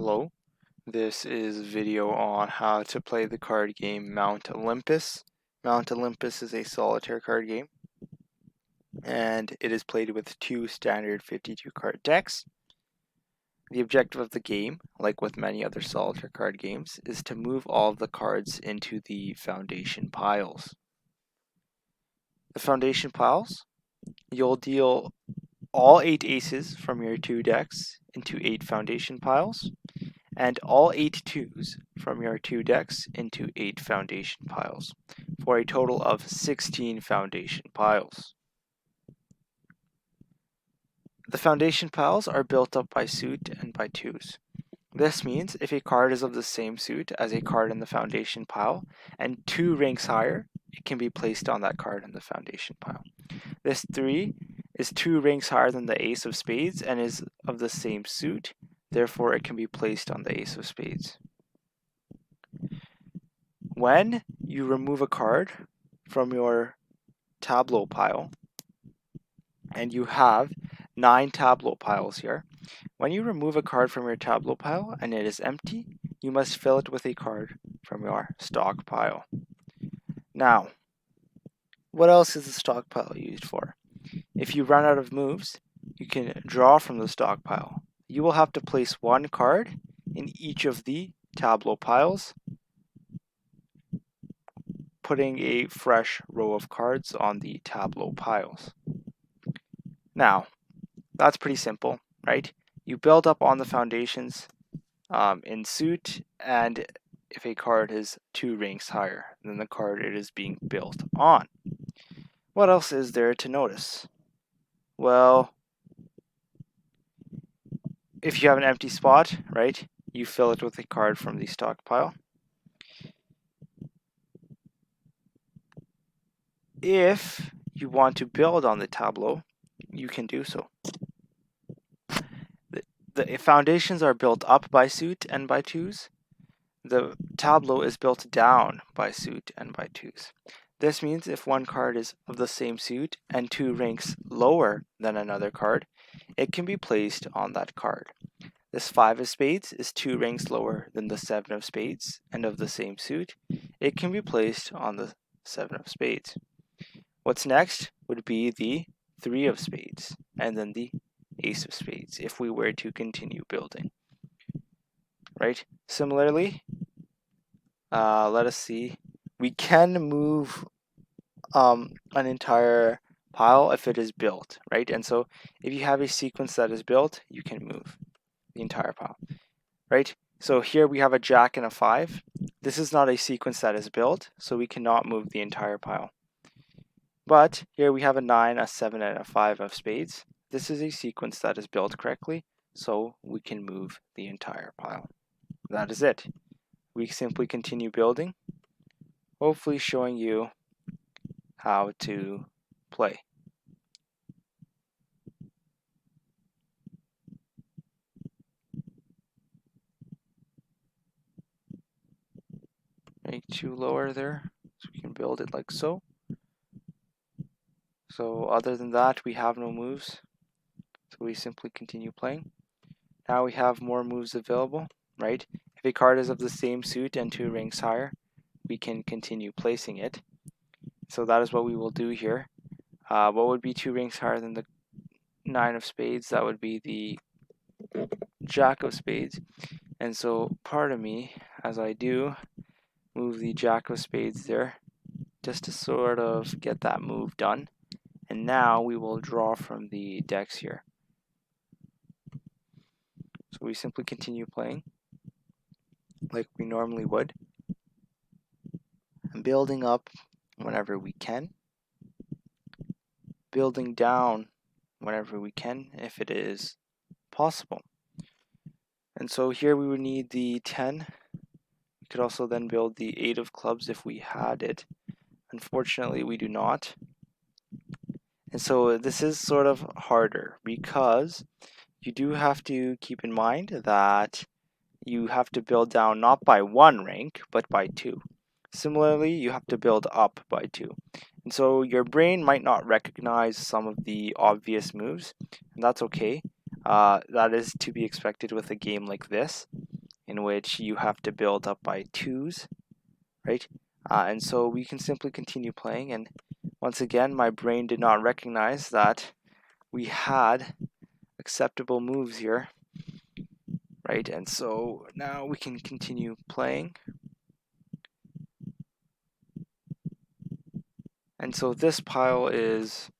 Hello, this is a video on how to play the card game Mount Olympus. Mount Olympus is a solitaire card game, and it is played with two standard 52 card decks. The objective of the game, like with many other solitaire card games, is to move all of the cards into the foundation piles. The foundation piles, you'll deal all 8 aces from your two decks into 8 foundation piles, and all 8 twos from your two decks into 8 foundation piles, for a total of 16 foundation piles. The foundation piles are built up by suit and by twos. This means if a card is of the same suit as a card in the foundation pile and 2 ranks higher, it can be placed on that card in the foundation pile. This 3 is 2 ranks higher than the ace of spades and is of the same suit, therefore it can be placed on the ace of spades. When you remove a card from your tableau pile, and you have 9 tableau piles here, when you remove a card from your tableau pile and it is empty, you must fill it with a card from your stock pile. Now, what else is the stock pile used for? If you run out of moves, you can draw from the stock pile. You will have to place one card in each of the tableau piles, putting a fresh row of cards on the tableau piles. Now, that's pretty simple, right? You build up on the foundations in suit, and if a card is 2 ranks higher than the card it is being built on. What else is there to notice? Well, if you have an empty spot, right, you fill it with a card from the stockpile. If you want to build on the tableau, you can do so. The foundations are built up by suit and by twos. The tableau is built down by suit and by twos. This means if one card is of the same suit and 2 ranks lower than another card, it can be placed on that card. This 5 of spades is 2 ranks lower than the 7 of spades and of the same suit. It can be placed on the 7 of spades. What's next would be the 3 of spades and then the ace of spades if we were to continue building. Right? Similarly, let us see. We can move an entire pile if it is built, right? And so if you have a sequence that is built, you can move the entire pile, right? So here we have a jack and a 5. This is not a sequence that is built, so we cannot move the entire pile. But here we have a 9, a 7, and a 5 of spades. This is a sequence that is built correctly, so we can move the entire pile. That is it. We simply continue building, hopefully showing you how to play. Make 2 lower there, so we can build it like so. So other than that, we have no moves, so we simply continue playing. Now we have more moves available, right? If a card is of the same suit and 2 ranks higher, we can continue placing it. So that is what we will do here. What would be 2 ranks higher than the 9 of spades? That would be the jack of spades. And so pardon me as I do move the jack of spades there, just to sort of get that move done. And now we will draw from the decks here. So we simply continue playing like we normally would, and building up whenever we can, building down whenever we can if it is possible. And so here we would need the 10. We could also then build the 8 of clubs if we had it. Unfortunately, we do not. And so this is sort of harder because you do have to keep in mind that you have to build down not by 1 rank, but by 2. Similarly, you have to build up by 2. And so your brain might not recognize some of the obvious moves, and that's okay. That is to be expected with a game like this. in which you have to build up by twos, right? And so we can simply continue playing, and once again my brain did not recognize that we had acceptable moves here, right? And so now we can continue playing. And so this pile is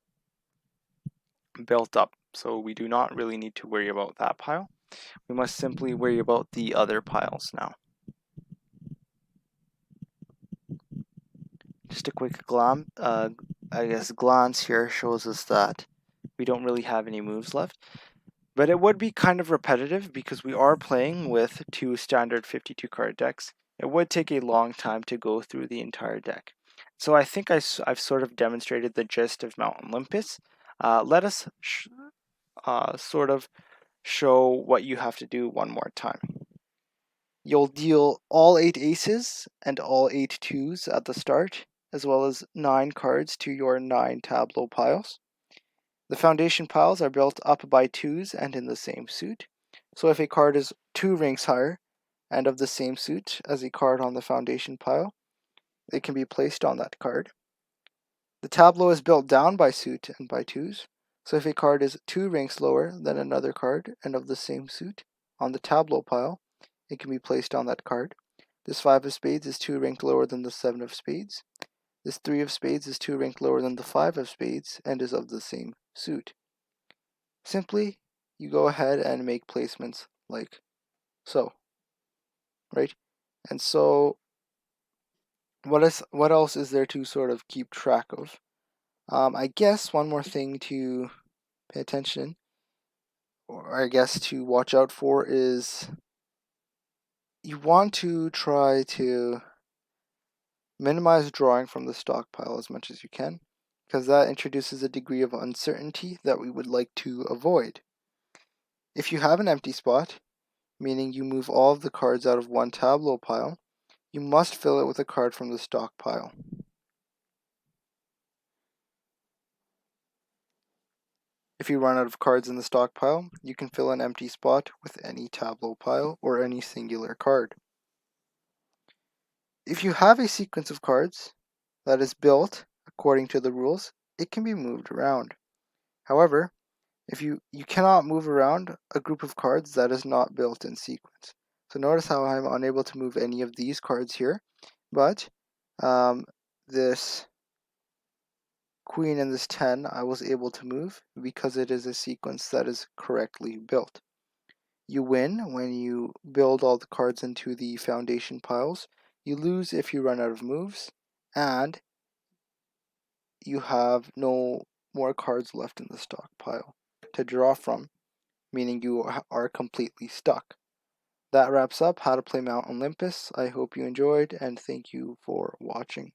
built up, so we do not really need to worry about that pile. We must simply worry about the other piles now. Just a quick glance here shows us that we don't really have any moves left. But it would be kind of repetitive because we are playing with two standard 52 card decks. It would take a long time to go through the entire deck. So I think I've sort of demonstrated the gist of Mount Olympus. Let us sort of show what you have to do one more time. You'll deal all 8 aces and all 8 twos at the start, as well as 9 cards to your 9 tableau piles. The foundation piles are built up by twos and in the same suit. So if a card is 2 ranks higher and of the same suit as a card on the foundation pile, it can be placed on that card. The tableau is built down by suit and by twos. So if a card is 2 ranks lower than another card and of the same suit on the tableau pile, it can be placed on that card. This 5 of spades is 2 ranked lower than the 7 of spades. This 3 of spades is 2 ranked lower than the 5 of spades and is of the same suit. Simply, you go ahead and make placements like so, right? And so, what else is there to sort of keep track of? I guess one more thing to pay attention, or I guess to watch out for, is you want to try to minimize drawing from the stockpile as much as you can, because that introduces a degree of uncertainty that we would like to avoid. If you have an empty spot, meaning you move all of the cards out of one tableau pile, you must fill it with a card from the stockpile. If you run out of cards in the stockpile, you can fill an empty spot with any tableau pile or any singular card. If you have a sequence of cards that is built according to the rules, it can be moved around. However, if you cannot move around a group of cards that is not built in sequence. So notice how I'm unable to move any of these cards here, but this queen and this 10 I was able to move because it is a sequence that is correctly built. You win when you build all the cards into the foundation piles. You lose if you run out of moves, and you have no more cards left in the stockpile to draw from, meaning you are completely stuck. That wraps up how to play Mount Olympus. I hope you enjoyed, and thank you for watching.